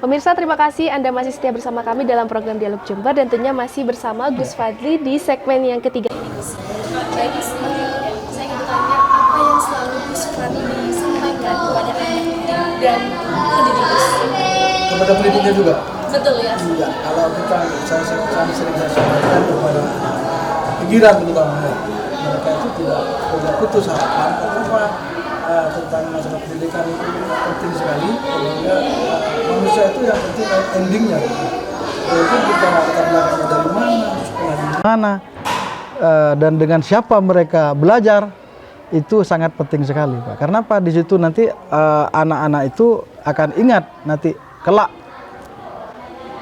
Pemirsa, terima kasih Anda masih setia bersama kami dalam program Dialog Jember dan tentunya masih bersama Gus Fadli di segmen yang ketiga ini, Gus. Baik, Gus, saya ingin bertanya apa yang selalu Gus Fadli sampaikan kepada anak dan pendidik Gus? Kepada pendidiknya juga? Betul ya? Iya, kalau kita, saya sering sampaikan kepada pinggiran terutama, mereka itu tidak putus harapan, karena tentang masalah pendidikan itu penting sekali, sehingga manusia itu yang penting endingnya. Jadi kita latar belakangnya dari mana, sekolah di mana, dan dengan siapa mereka belajar, itu sangat penting sekali, Pak. Karena apa? Di situ nanti anak-anak itu akan ingat nanti kelak.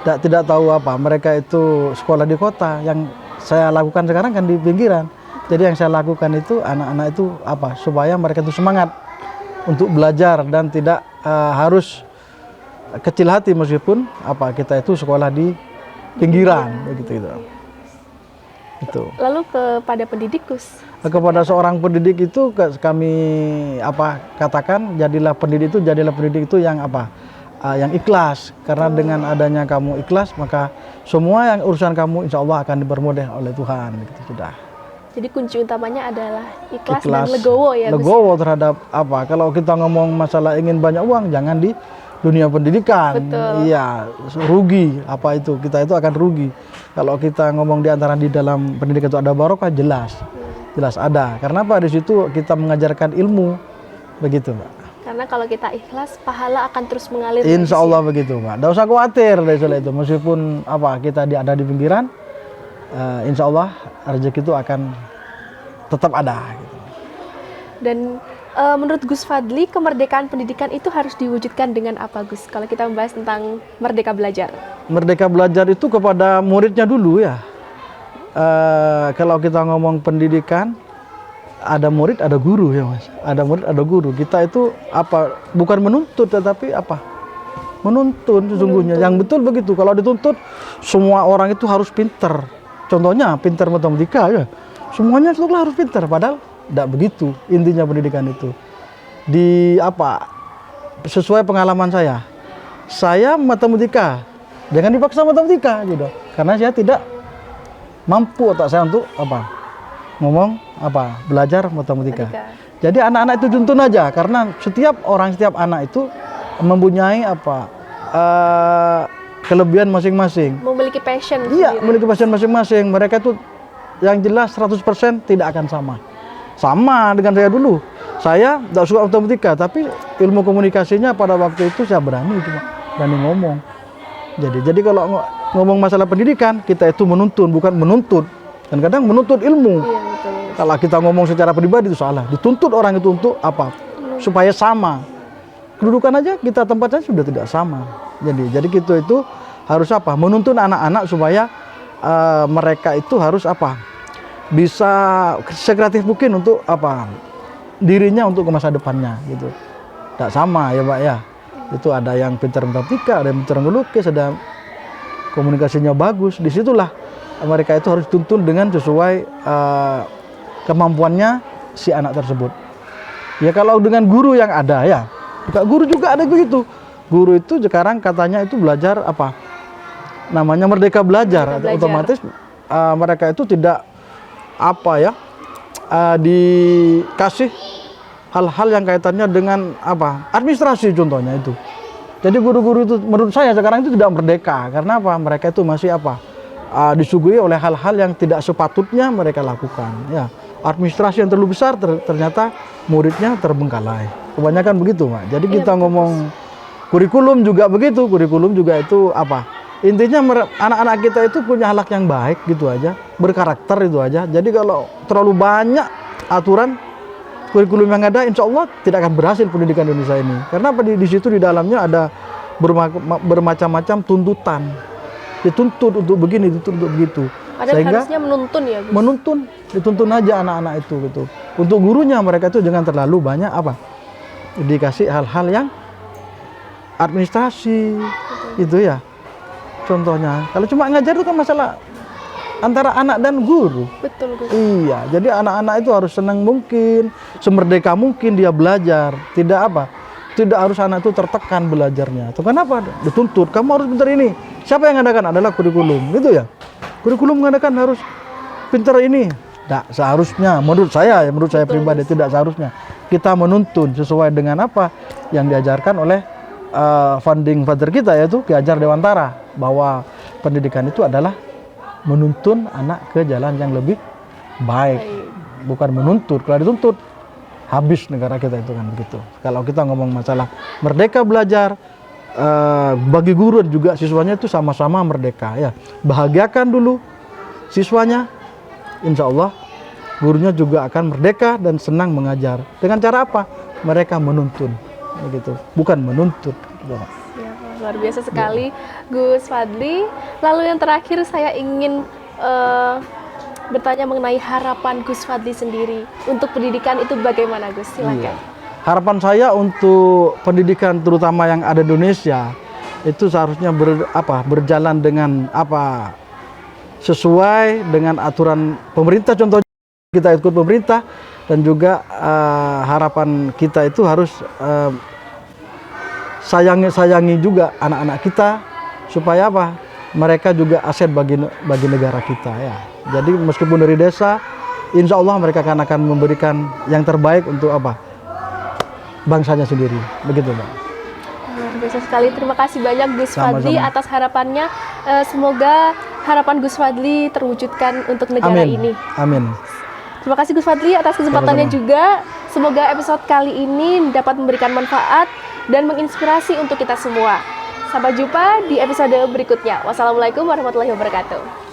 Tidak tahu apa, mereka itu sekolah di kota, yang saya lakukan sekarang kan di pinggiran. Jadi yang saya lakukan itu anak-anak itu apa, supaya mereka itu semangat untuk belajar dan tidak harus kecil hati meskipun apa kita itu sekolah di pinggiran begitu gitu. Itu. Lalu kepada pendidik, Gus? Kepada seorang pendidik itu kami apa katakan jadilah pendidik itu yang apa? Yang ikhlas, karena dengan adanya kamu ikhlas maka semua yang urusan kamu insya Allah akan dipermudah oleh Tuhan gitu sudah. Jadi kunci utamanya adalah ikhlas dan legowo ya, Gus? Legowo terhadap apa? Kalau kita ngomong masalah ingin banyak uang, jangan di dunia pendidikan. Betul. Iya, rugi. Apa itu? Kita itu akan rugi. Kalau kita ngomong di antara di dalam pendidikan itu ada barokah, jelas. Jelas ada. Karena apa? Di situ kita mengajarkan ilmu. Begitu, Mbak. Karena kalau kita ikhlas, pahala akan terus mengalir. Insya Allah begitu, Mbak. Tidak usah khawatir dari soal itu. Meskipun apa kita ada di pinggiran, insya Allah rezeki itu akan tetap ada. Gitu. Dan menurut Gus Fadli, kemerdekaan pendidikan itu harus diwujudkan dengan apa, Gus? Kalau kita membahas tentang merdeka belajar. Merdeka belajar itu kepada muridnya dulu ya. Kalau kita ngomong pendidikan, ada murid, ada guru ya Mas. Ada murid, ada guru. Kita itu apa? Bukan menuntut, tetapi apa? Menuntun sesungguhnya. Yang betul begitu. Kalau dituntut, semua orang itu harus pinter. Contohnya pinter matematika ya. Semuanya itu harus pinter. Padahal tidak begitu intinya pendidikan itu. Di apa? Sesuai pengalaman saya matematika. Jangan dipaksa matematika gitu. Karena saya tidak mampu otak saya untuk apa? Ngomong apa? Belajar matematika. Jadi anak-anak itu tuntun aja, karena setiap anak itu mempunyai apa? Kelebihan masing-masing. Memiliki passion. Iya, memiliki passion masing-masing. Mereka itu yang jelas 100% tidak akan sama. Sama dengan saya dulu. Saya tidak suka matematika, tapi ilmu komunikasinya pada waktu itu saya berani ngomong. Jadi kalau ngomong masalah pendidikan, kita itu menuntun, bukan menuntut. Dan kadang menuntut ilmu. Iya, betul. Kalau kita ngomong secara pribadi itu salah. Dituntut orang itu untuk apa? Supaya sama. Kedudukan aja kita tempatnya sudah tidak sama. Jadi kita itu harus apa? Menuntun anak-anak supaya mereka itu harus apa? Bisa sekreatif mungkin untuk apa? Dirinya untuk ke masa depannya gitu. Tidak sama ya, Pak ya. Itu ada yang pintar matematika, ada yang pintar ngelukis, ada komunikasinya bagus. Disitulah mereka itu harus dituntun dengan sesuai kemampuannya si anak tersebut. Ya kalau dengan guru yang ada ya, guru juga ada begitu. Guru itu sekarang katanya itu belajar apa? Namanya merdeka belajar. Otomatis mereka itu tidak apa ya dikasih hal-hal yang kaitannya dengan apa? Administrasi contohnya itu. Jadi guru-guru itu menurut saya sekarang itu tidak merdeka. Karena apa? Mereka itu masih apa? Disuguhi oleh hal-hal yang tidak sepatutnya mereka lakukan. Ya, administrasi yang terlalu besar ternyata muridnya terbengkalai. Kebanyakan begitu, Pak. Jadi kita ngomong kurikulum juga begitu. Kurikulum juga itu apa? Intinya anak-anak kita itu punya akhlak yang baik gitu aja, berkarakter itu aja. Jadi kalau terlalu banyak aturan kurikulum yang ada, insya Allah tidak akan berhasil pendidikan Indonesia ini. Karena apa? Di situ di dalamnya ada bermacam-macam tuntutan. Dituntut untuk begini, dituntut untuk begitu. Padahal harusnya menuntun ya, Gus? Menuntun, dituntun aja anak-anak itu gitu. Untuk gurunya mereka itu jangan terlalu banyak apa? Dikasih hal-hal yang administrasi itu ya. Contohnya, kalau cuma ngajar itu kan masalah antara anak dan guru. Betul, Gus. Iya, jadi anak-anak itu harus senang mungkin, semerdeka mungkin dia belajar, tidak apa? tidak harus anak itu tertekan belajarnya. Atau kenapa? Dituntut, kamu harus pintar ini. Siapa yang mengadakan? Adalah kurikulum, gitu ya. Kurikulum mengadakan harus pintar ini. Tidak seharusnya, menurut saya pribadi tidak seharusnya. Kita menuntun sesuai dengan apa yang diajarkan oleh founding father kita, yaitu Ki Hajar Dewantara, bahwa pendidikan itu adalah menuntun anak ke jalan yang lebih baik, bukan menuntut. Kalau dituntut habis negara kita itu kan begitu. Kalau kita ngomong masalah merdeka belajar, bagi guru dan juga siswanya itu sama-sama merdeka ya. Bahagiakan dulu siswanya, insya Allah gurunya juga akan merdeka dan senang mengajar. Dengan cara apa? Mereka menuntun, begitu, bukan menuntut. Ya, luar biasa sekali Gus Fadly. Lalu yang terakhir saya ingin bertanya mengenai harapan Gus Fadly sendiri untuk pendidikan itu bagaimana, Gus? Silakan. Iya. Harapan saya untuk pendidikan terutama yang ada di Indonesia itu seharusnya berjalan dengan sesuai dengan aturan pemerintah. Contohnya kita ikut pemerintah, dan juga harapan kita itu harus sayangi juga anak-anak kita supaya mereka juga aset bagi negara kita ya. Jadi meskipun dari desa, insya Allah mereka akan memberikan yang terbaik untuk bangsanya sendiri, begitu Mbak. Luar biasa sekali. Terima kasih banyak Gus Fadly Sama-sama. atas harapannya. Semoga harapan Gus Fadly terwujudkan untuk negara ini. Amin. Terima kasih Gus Fadly atas kesempatannya Sama-sama. juga. Semoga episode kali ini dapat memberikan manfaat dan menginspirasi untuk kita semua. Sampai jumpa di episode berikutnya. Wassalamualaikum warahmatullahi wabarakatuh.